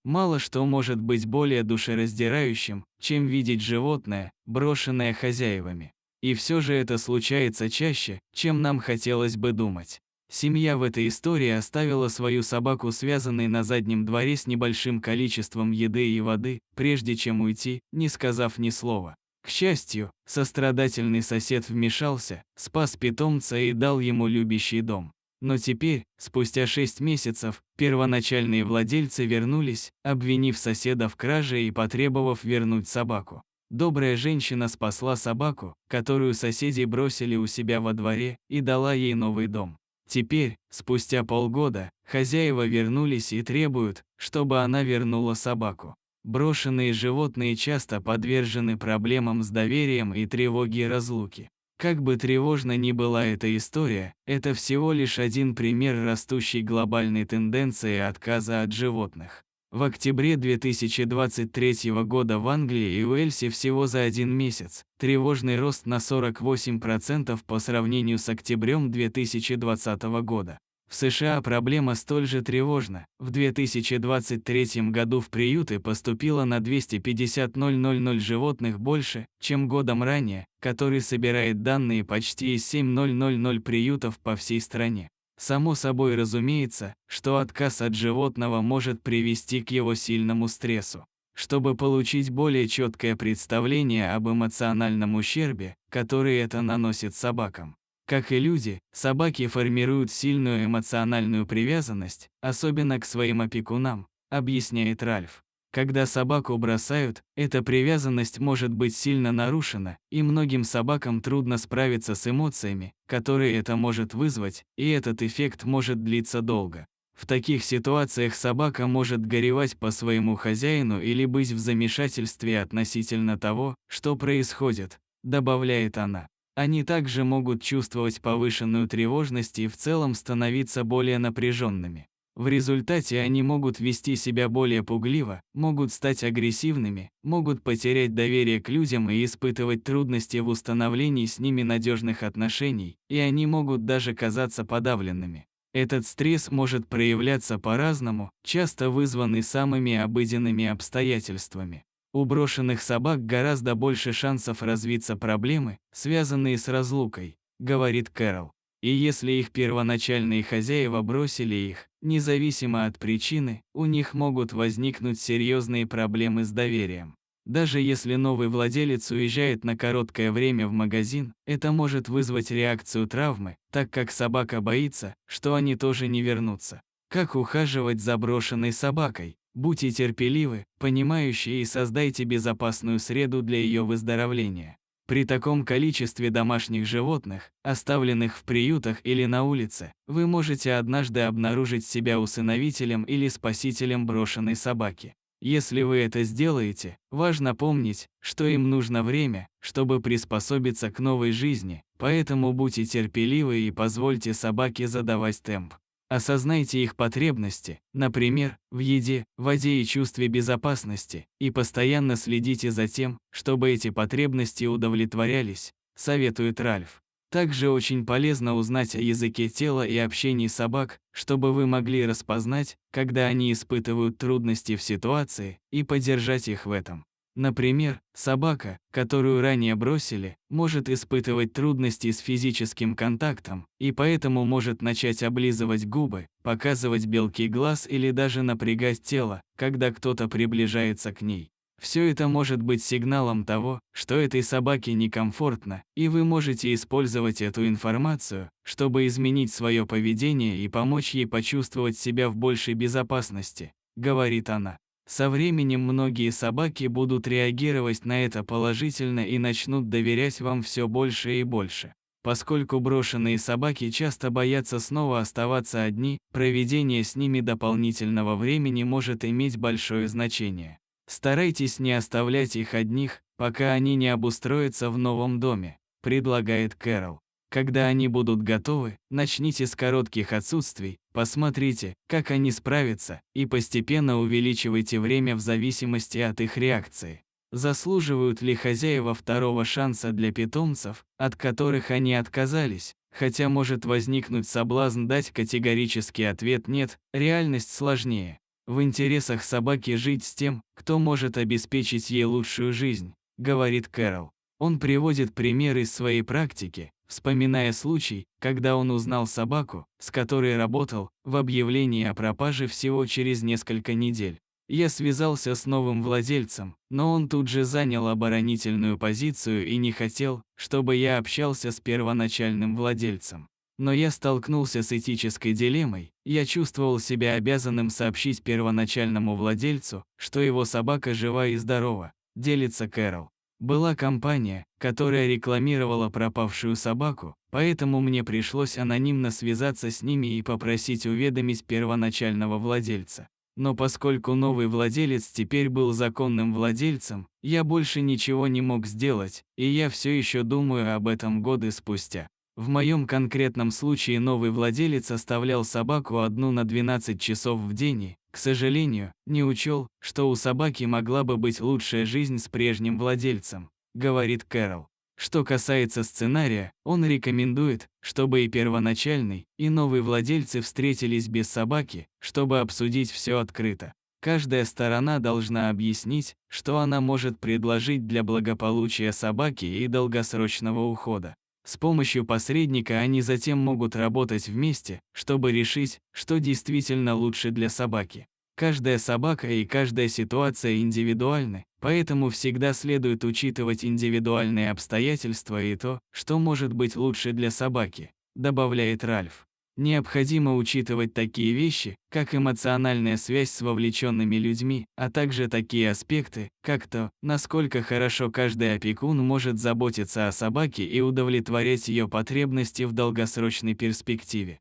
Мало что может быть более душераздирающим, чем видеть животное, брошенное хозяевами. И все же это случается чаще, чем нам хотелось бы думать. Семья в этой истории оставила свою собаку связанной на заднем дворе с небольшим количеством еды и воды, прежде чем уйти, не сказав ни слова. К счастью, сострадательный сосед вмешался, спас питомца и дал ему любящий дом. Но теперь, спустя 6 месяцев, первоначальные владельцы вернулись, обвинив соседа в краже и потребовав вернуть собаку. Добрая женщина спасла собаку, которую соседи бросили у себя во дворе, и дала ей новый дом. Теперь, спустя полгода, хозяева вернулись и требуют, чтобы она вернула собаку. Брошенные животные часто подвержены проблемам с доверием и тревоге разлуки. Как бы тревожна ни была эта история, это всего лишь один пример растущей глобальной тенденции отказа от животных. В октябре 2023 года в Англии и Уэльсе всего за один месяц тревожный рост на 48% по сравнению с октябрем 2020 года. В США проблема столь же тревожна. В 2023 году в приюты поступило на 250 000 животных больше, чем годом ранее, который собирает данные почти из 7000 приютов по всей стране. Само собой разумеется, что отказ от животного может привести к его сильному стрессу. Чтобы получить более четкое представление об эмоциональном ущербе, который это наносит собакам. Как и люди, собаки формируют сильную эмоциональную привязанность, особенно к своим опекунам, объясняет Ральф. Когда собаку бросают, эта привязанность может быть сильно нарушена, и многим собакам трудно справиться с эмоциями, которые это может вызвать, и этот эффект может длиться долго. В таких ситуациях собака может горевать по своему хозяину или быть в замешательстве относительно того, что происходит, добавляет она. Они также могут чувствовать повышенную тревожность и в целом становиться более напряженными. В результате они могут вести себя более пугливо, могут стать агрессивными, могут потерять доверие к людям и испытывать трудности в установлении с ними надежных отношений, и они могут даже казаться подавленными. Этот стресс может проявляться по-разному, часто вызванный самыми обыденными обстоятельствами. У брошенных собак гораздо больше шансов развиться проблемы, связанные с разлукой, говорит Кэрол. И если их первоначальные хозяева бросили их, независимо от причины, у них могут возникнуть серьезные проблемы с доверием. Даже если новый владелец уезжает на короткое время в магазин, это может вызвать реакцию травмы, так как собака боится, что они тоже не вернутся. Как ухаживать за брошенной собакой? Будьте терпеливы, понимающие и создайте безопасную среду для ее выздоровления. При таком количестве домашних животных, оставленных в приютах или на улице, вы можете однажды обнаружить себя усыновителем или спасителем брошенной собаки. Если вы это сделаете, важно помнить, что им нужно время, чтобы приспособиться к новой жизни, поэтому будьте терпеливы и позвольте собаке задавать темп. Осознайте их потребности, например, в еде, воде и чувстве безопасности, и постоянно следите за тем, чтобы эти потребности удовлетворялись, советует Ральф. Также очень полезно узнать о языке тела и общении собак, чтобы вы могли распознать, когда они испытывают трудности в ситуации, и поддержать их в этом. Например, собака, которую ранее бросили, может испытывать трудности с физическим контактом, и поэтому может начать облизывать губы, показывать белки глаз или даже напрягать тело, когда кто-то приближается к ней. Все это может быть сигналом того, что этой собаке некомфортно, и вы можете использовать эту информацию, чтобы изменить свое поведение и помочь ей почувствовать себя в большей безопасности, говорит она. Со временем многие собаки будут реагировать на это положительно и начнут доверять вам все больше и больше. Поскольку брошенные собаки часто боятся снова оставаться одни, проведение с ними дополнительного времени может иметь большое значение. Старайтесь не оставлять их одних, пока они не обустроятся в новом доме, предлагает Кэрол. Когда они будут готовы, начните с коротких отсутствий, посмотрите, как они справятся, и постепенно увеличивайте время в зависимости от их реакции. Заслуживают ли хозяева второго шанса для питомцев, от которых они отказались? Хотя может возникнуть соблазн дать категорический ответ «нет», реальность сложнее. В интересах собаки жить с тем, кто может обеспечить ей лучшую жизнь, говорит Кэрол. Он приводит пример из своей практики, вспоминая случай, когда он узнал собаку, с которой работал, в объявлении о пропаже всего через несколько недель. Я связался с новым владельцем, но он тут же занял оборонительную позицию и не хотел, чтобы я общался с первоначальным владельцем. Но я столкнулся с этической дилеммой, я чувствовал себя обязанным сообщить первоначальному владельцу, что его собака жива и здорова, делится Кэрол. Была компания, которая рекламировала пропавшую собаку, поэтому мне пришлось анонимно связаться с ними и попросить уведомить первоначального владельца. Но поскольку новый владелец теперь был законным владельцем, я больше ничего не мог сделать, и я все еще думаю об этом годы спустя. В моем конкретном случае новый владелец оставлял собаку одну на 12 часов в день и, к сожалению, не учел, что у собаки могла бы быть лучшая жизнь с прежним владельцем, говорит Кэрол. Что касается сценария, он рекомендует, чтобы и первоначальный, и новый владельцы встретились без собаки, чтобы обсудить все открыто. Каждая сторона должна объяснить, что она может предложить для благополучия собаки и долгосрочного ухода. С помощью посредника они затем могут работать вместе, чтобы решить, что действительно лучше для собаки. Каждая собака и каждая ситуация индивидуальны, поэтому всегда следует учитывать индивидуальные обстоятельства и то, что может быть лучше для собаки, добавляет Ральф. Необходимо учитывать такие вещи, как эмоциональная связь с вовлеченными людьми, а также такие аспекты, как то, насколько хорошо каждый опекун может заботиться о собаке и удовлетворять ее потребности в долгосрочной перспективе.